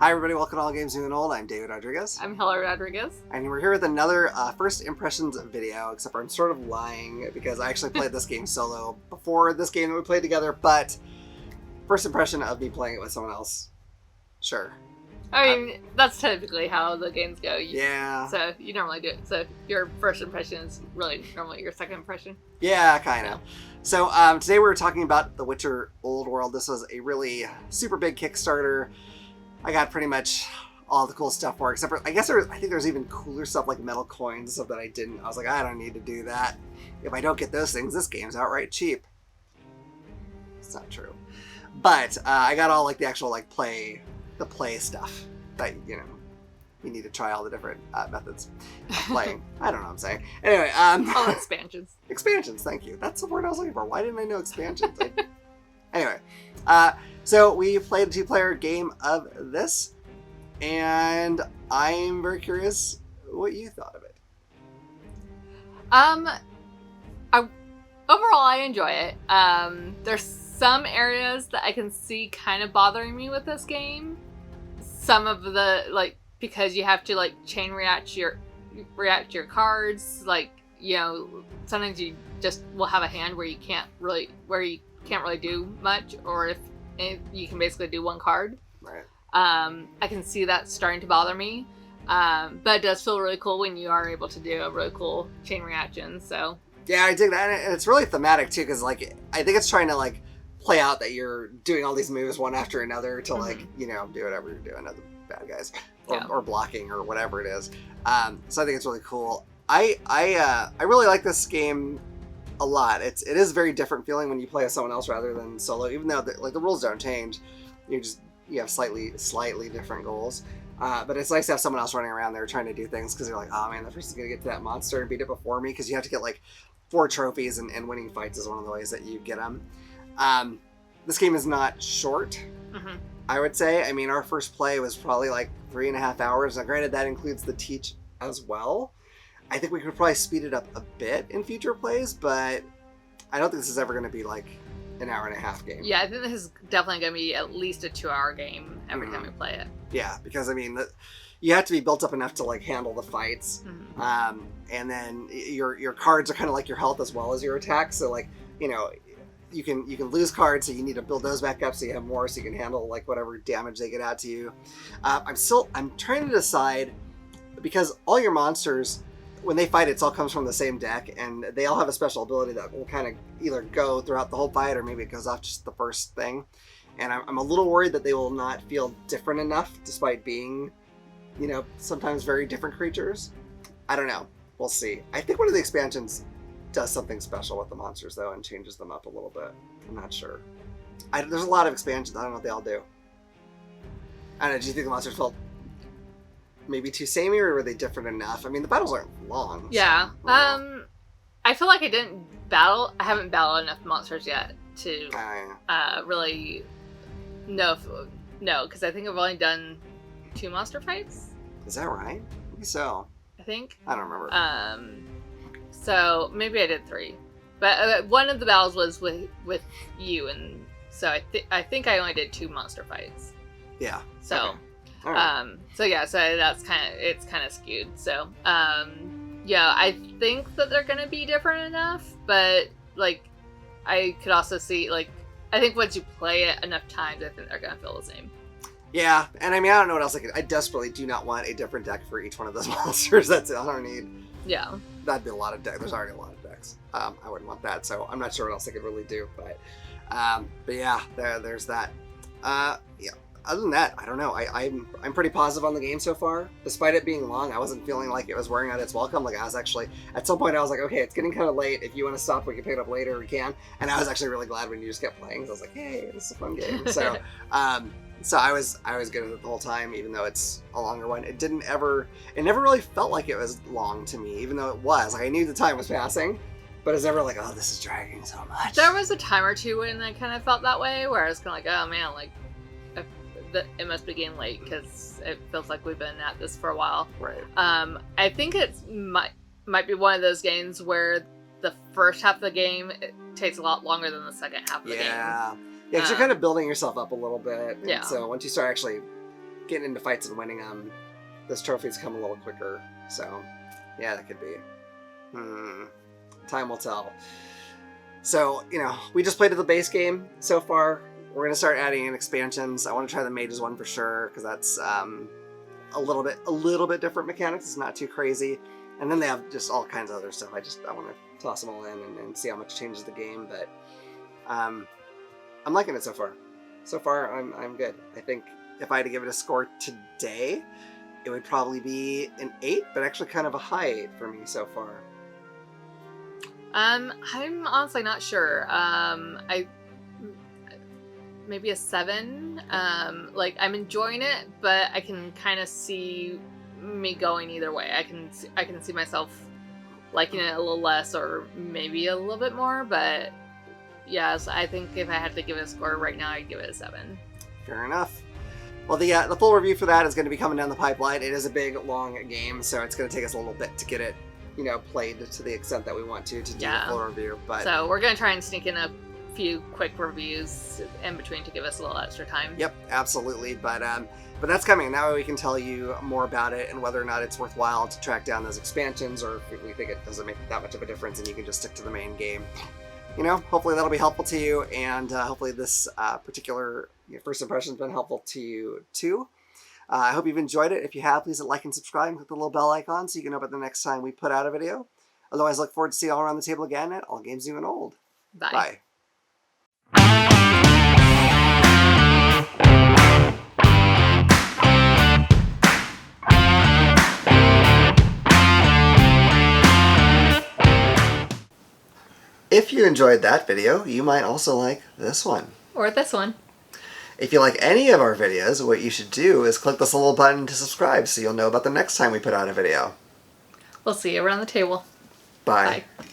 Hi everybody, welcome to All Games New and Old. I'm David Rodriguez. I'm Hillary Rodriguez. And we're here with another first impressions video, except for I'm sort of lying because I actually played this game solo before this game that we played together, but first impression of me playing it with someone else. Sure. I mean, that's typically how the games go. Yeah. So you normally do it. So your first impression is really normally your second impression. Yeah, kind of. So today we're talking about The Witcher Old World. This was a really super big Kickstarter. I got pretty much all the cool stuff for it, except for, I think there's even cooler stuff like metal coins and stuff that I didn't. I was like, I don't need to do that. If I don't get those things, this game's outright cheap. It's not true. But I got all like the actual like play stuff that, you need to try all the different methods of playing. I don't know what I'm saying. Anyway. All expansions. Expansions, thank you. That's the word I was looking for. Why didn't I know expansions? Anyway. So we played a two-player game of this, and I'm very curious what you thought of it. Overall, I enjoy it. There's some areas that I can see kind of bothering me with this game. Some of the, because you have to, chain react your cards, sometimes you just will have a hand where you can't really do much, or if you can basically do one card. Right. I can see that starting to bother me. But it does feel really cool when you are able to do a really cool chain reaction, so. Yeah, I dig that, and it's really thematic, too, because, I think it's trying to, play out that you're doing all these moves one after another to, do whatever you're doing, other bad guys, or blocking, or whatever it is. So I think it's really cool. I really like this game a lot. It is a very different feeling when you play with someone else rather than solo, even though the rules don't change. You have slightly different goals. But it's nice to have someone else running around there trying to do things, because you're like, oh man, the person's gonna get to that monster and beat it before me, because you have to get 4 trophies, and winning fights is one of the ways that you get them. This game is not short. Mm-hmm. I would say. I mean, our first play was probably 3.5 hours. Now, granted, that includes the teach as well. I think we could probably speed it up a bit in future plays, but I don't think this is ever going to be an hour and a half game. Yeah, I think this is definitely going to be at least a 2-hour game every time we play it. Yeah, because I mean, you have to be built up enough to handle the fights, and then your cards are kind of like your health as well as your attack. So you can lose cards, so you need to build those back up so you have more, so you can handle whatever damage they get out to you. I'm trying to decide, because all your monsters, when they fight, it all comes from the same deck, and they all have a special ability that will kind of either go throughout the whole fight, or maybe it goes off just the first thing. And I'm a little worried that they will not feel different enough, despite being, sometimes very different creatures. I don't know. We'll see. I think one of the expansions does something special with the monsters, though, and changes them up a little bit. I'm not sure. There's a lot of expansions. I don't know what they all do. I don't know. Do you think the monsters felt maybe too samey, or were they different enough? I mean, the battles aren't long. Yeah. So, I feel like I haven't battled enough monsters yet to really know because I think I've only done 2 monster fights. Is that right? Maybe so. I think. I don't remember. So maybe I did 3, but one of the battles was with you, and so I think I only did 2 monster fights. Yeah. So, okay. Right. So that's it's kind of skewed. So, yeah, I think that they're gonna be different enough, but I could also see I think once you play it enough times, I think they're gonna feel the same. Yeah, and I mean, I don't know what else I desperately do not want a different deck for each one of those monsters. That's it. I don't need. Yeah. That'd be a lot of decks. There's already a lot of decks. I wouldn't want that, so I'm not sure what else I could really do. But yeah, there's that. Yeah. Other than that, I don't know. I'm pretty positive on the game so far. Despite it being long, I wasn't feeling like it was wearing out its welcome. I was actually, at some point I was like, okay, it's getting kind of late. If you want to stop, we can pick it up later, we can. And I was actually really glad when you just kept playing. So I was like, hey, this is a fun game. So, so I was good at it the whole time, even though it's a longer one. It never really felt like it was long to me, even though it was. I knew the time was passing, but it's never oh, this is dragging so much. There was a time or two when I kind of felt that way, where I was kind of oh man, it must be getting late, because it feels like we've been at this for a while. Right. I think it might be one of those games where the first half of the game takes a lot longer than the second half of the game. Yeah, because you're kind of building yourself up a little bit. And yeah. So once you start actually getting into fights and winning them, those trophies come a little quicker. So, yeah, that could be. Time will tell. So, we just played the base game so far. We're going to start adding in expansions. I want to try the mages one for sure, because that's a little bit different mechanics. It's not too crazy. And then they have just all kinds of other stuff. I want to toss them all in and see how much changes the game. But I'm liking it so far. So far, I'm good. I think if I had to give it a score today, it would probably be an 8, but actually kind of a high 8 for me so far. I'm honestly not sure. Maybe a 7. I'm enjoying it, but I can kind of see me going either way. I can see myself liking it a little less or maybe a little bit more, but yes, I think if I had to give it a score right now, I'd give it a 7. Fair enough. Well, the full review for that is going to be coming down the pipeline. It is a big, long game, so it's going to take us a little bit to get it, played to the extent that we want to do the full review. But so we're going to try and sneak in a few quick reviews in between to give us a little extra time. Yep, absolutely. But that's coming. That way we can tell you more about it and whether or not it's worthwhile to track down those expansions, or if we think it doesn't make that much of a difference and you can just stick to the main game. Hopefully that'll be helpful to you, and hopefully this particular first impression has been helpful to you too. I hope you've enjoyed it. If you have, please hit like and subscribe and click the little bell icon so you can know about the next time we put out a video. Otherwise, look forward to seeing you all around the table again at All Games New and Old. Bye. Bye. If you enjoyed that video, you might also like this one. Or this one. If you like any of our videos, what you should do is click this little button to subscribe so you'll know about the next time we put out a video. We'll see you around the table. Bye. Bye.